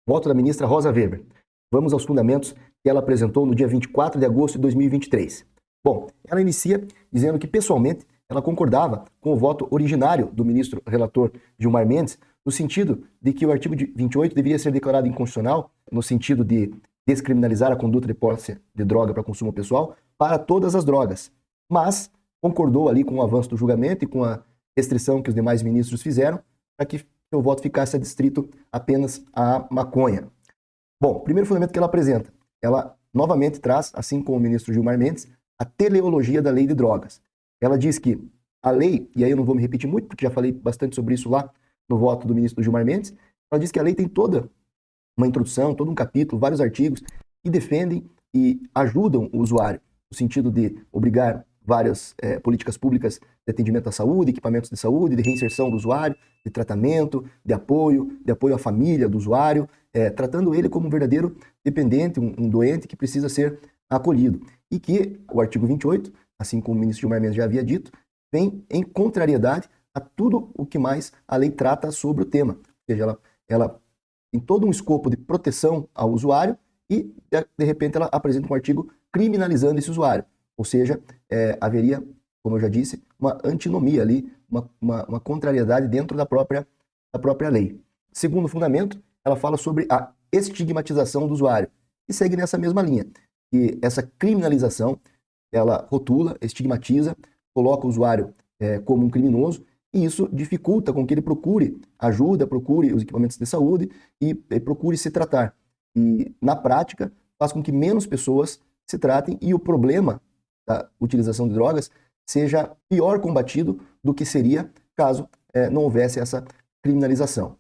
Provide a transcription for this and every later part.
Voto da ministra Rosa Weber. Vamos aos fundamentos que ela apresentou no dia 24 de agosto de 2023. Bom, ela inicia dizendo que, pessoalmente, ela concordava com o voto originário do ministro relator Gilmar Mendes, no sentido de que o artigo 28 deveria ser declarado inconstitucional, no sentido de descriminalizar a conduta de posse de droga para consumo pessoal, para todas as drogas. Mas concordou ali com o avanço do julgamento e com a restrição que os demais ministros fizeram, para que seu voto ficasse adstrito apenas à maconha. Bom, o primeiro fundamento que ela apresenta, ela novamente traz, assim como o ministro Gilmar Mendes, a teleologia da lei de drogas. Ela diz que a lei, e aí eu não vou me repetir muito, porque já falei bastante sobre isso lá no voto do ministro Gilmar Mendes, ela diz que a lei tem toda uma introdução, todo um capítulo, vários artigos que defendem e ajudam o usuário, no sentido de obrigar várias políticas públicas de atendimento à saúde, equipamentos de saúde, de reinserção do usuário, de tratamento, de apoio à família do usuário, tratando ele como um verdadeiro dependente, um doente que precisa ser acolhido. E que o artigo 28, assim como o ministro Gilmar Mendes já havia dito, vem em contrariedade a tudo o que mais a lei trata sobre o tema. Ou seja, ela tem todo um escopo de proteção ao usuário e, de repente, ela apresenta um artigo criminalizando esse usuário. Ou seja, haveria, como eu já disse, uma antinomia ali, uma contrariedade dentro da própria lei. Segundo fundamento, ela fala sobre a estigmatização do usuário e segue nessa mesma linha. E essa criminalização, ela rotula, estigmatiza, coloca o usuário como um criminoso e isso dificulta com que ele procure ajuda, procure os equipamentos de saúde e procure se tratar. E, na prática, faz com que menos pessoas se tratem e o problema da utilização de drogas seja pior combatido do que seria caso não houvesse essa criminalização.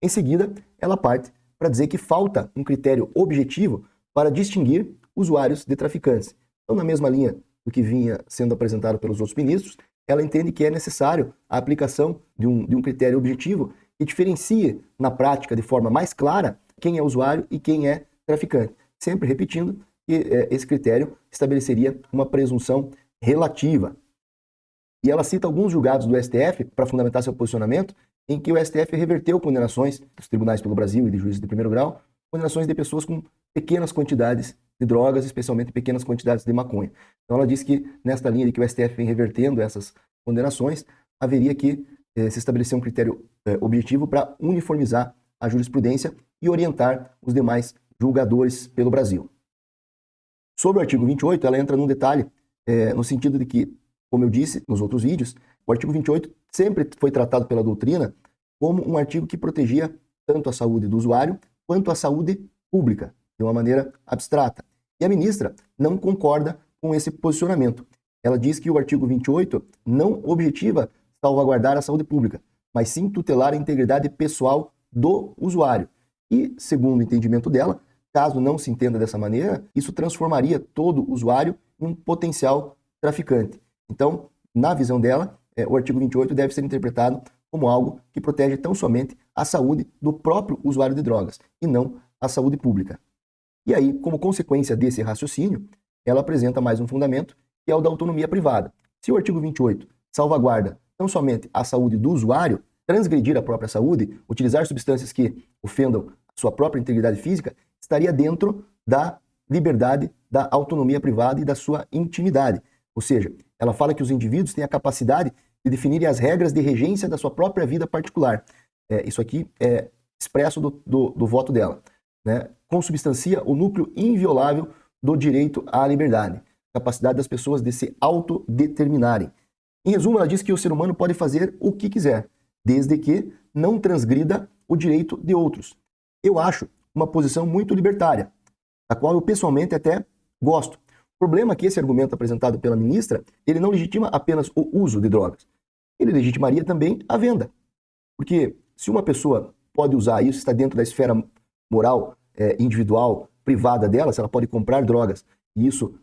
Em seguida, ela parte para dizer que falta um critério objetivo para distinguir usuários de traficantes. Então, na mesma linha do que vinha sendo apresentado pelos outros ministros, ela entende que é necessário a aplicação de um critério objetivo que diferencie na prática de forma mais clara quem é usuário e quem é traficante. Sempre repetindo que esse critério estabeleceria uma presunção relativa. E ela cita alguns julgados do STF para fundamentar seu posicionamento, em que o STF reverteu condenações dos tribunais pelo Brasil e de juízes de primeiro grau, condenações de pessoas com pequenas quantidades de drogas, especialmente pequenas quantidades de maconha. Então ela diz que, nesta linha de que o STF vem revertendo essas condenações, haveria que se estabelecer um critério objetivo para uniformizar a jurisprudência e orientar os demais julgadores pelo Brasil. Sobre o artigo 28, ela entra num detalhe no sentido de que, como eu disse nos outros vídeos, o artigo 28 sempre foi tratado pela doutrina como um artigo que protegia tanto a saúde do usuário quanto a saúde pública, de uma maneira abstrata. E a ministra não concorda com esse posicionamento. Ela diz que o artigo 28 não objetiva salvaguardar a saúde pública, mas sim tutelar a integridade pessoal do usuário. E, segundo o entendimento dela, caso não se entenda dessa maneira, isso transformaria todo usuário em um potencial traficante. Então, na visão dela, o artigo 28 deve ser interpretado como algo que protege tão somente a saúde do próprio usuário de drogas e não a saúde pública. E aí, como consequência desse raciocínio, ela apresenta mais um fundamento, que é o da autonomia privada. Se o artigo 28 salvaguarda não somente a saúde do usuário, transgredir a própria saúde, utilizar substâncias que ofendam a sua própria integridade física, estaria dentro da liberdade, da autonomia privada e da sua intimidade. Ou seja, ela fala que os indivíduos têm a capacidade de definirem as regras de regência da sua própria vida particular. Isso aqui é expresso do voto dela. Né? Consubstancia o núcleo inviolável do direito à liberdade, capacidade das pessoas de se autodeterminarem. Em resumo, ela diz que o ser humano pode fazer o que quiser, desde que não transgrida o direito de outros. Eu acho uma posição muito libertária, a qual eu pessoalmente até gosto. O problema é que esse argumento apresentado pela ministra, ele não legitima apenas o uso de drogas, ele legitimaria também a venda. Porque se uma pessoa pode usar isso, está dentro da esfera moral, individual, privada dela, se ela pode comprar drogas e isso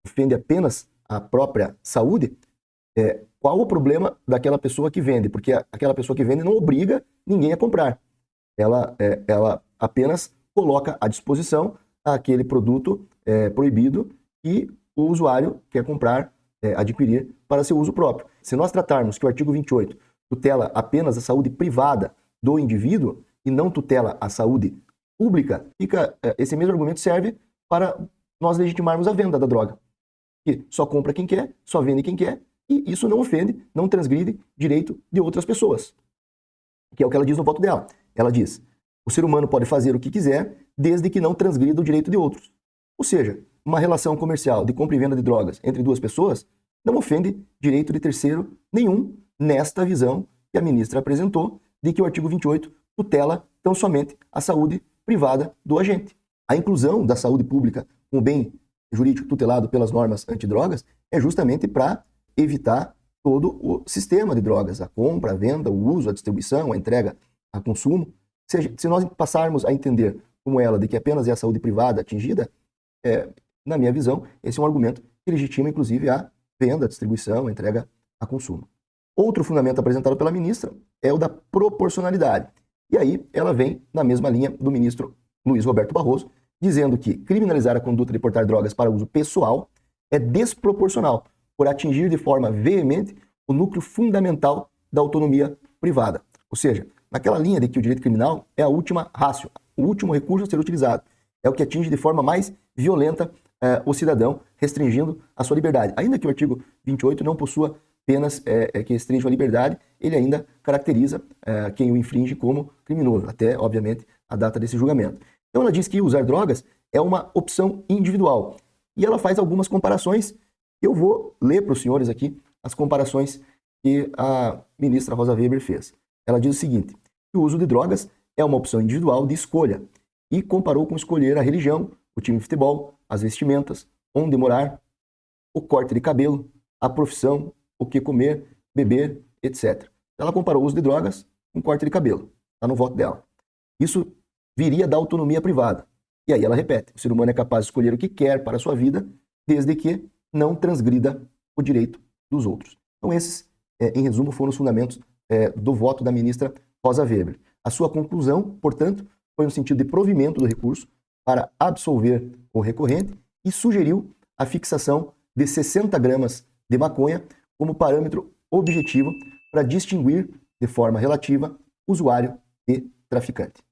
ofende apenas a própria saúde, qual o problema daquela pessoa que vende? Porque aquela pessoa que vende não obriga ninguém a comprar. Ela apenas coloca à disposição aquele produto proibido e o usuário quer comprar, adquirir para seu uso próprio. Se nós tratarmos que o artigo 28 tutela apenas a saúde privada do indivíduo e não tutela a saúde pública, esse mesmo argumento serve para nós legitimarmos a venda da droga. Que só compra quem quer, só vende quem quer, e isso não ofende, não transgride direito de outras pessoas. Que é o que ela diz no voto dela. Ela diz: o ser humano pode fazer o que quiser, desde que não transgrida o direito de outros. Ou seja, uma relação comercial de compra e venda de drogas entre duas pessoas não ofende direito de terceiro nenhum, nesta visão que a ministra apresentou, de que o artigo 28 tutela tão somente a saúde privada do agente. A inclusão da saúde pública com o bem jurídico tutelado pelas normas antidrogas é justamente para evitar todo o sistema de drogas, a compra, a venda, o uso, a distribuição, a entrega, a consumo. Se nós passarmos a entender como ela, de que apenas é a saúde privada atingida, na minha visão, esse é um argumento que legitima, inclusive, a venda, a distribuição, a entrega, a consumo. Outro fundamento apresentado pela ministra é o da proporcionalidade. E aí ela vem na mesma linha do ministro Luiz Roberto Barroso, dizendo que criminalizar a conduta de portar drogas para uso pessoal é desproporcional, por atingir de forma veemente o núcleo fundamental da autonomia privada. Ou seja, naquela linha de que o direito criminal é a última ratio, o último recurso a ser utilizado. É o que atinge de forma mais violenta o cidadão, restringindo a sua liberdade. Ainda que o artigo 28 não possua penas que restringam a liberdade, ele ainda caracteriza quem o infringe como criminoso, até, obviamente, a data desse julgamento. Então ela diz que usar drogas é uma opção individual. E ela faz algumas comparações. Eu vou ler para os senhores aqui as comparações que a ministra Rosa Weber fez. Ela diz o seguinte: que o uso de drogas é uma opção individual de escolha, e comparou com escolher a religião, o time de futebol, as vestimentas, onde morar, o corte de cabelo, a profissão, o que comer, beber, etc. Ela comparou o uso de drogas com corte de cabelo. Está no voto dela. Isso viria da autonomia privada. E aí ela repete: o ser humano é capaz de escolher o que quer para a sua vida, desde que não transgrida o direito dos outros. Então esses, em resumo, foram os fundamentos do voto da ministra Rosa Weber. A sua conclusão, portanto, foi no sentido de provimento do recurso para absolver o recorrente e sugeriu a fixação de 60 gramas de maconha como parâmetro objetivo para distinguir de forma relativa usuário e traficante.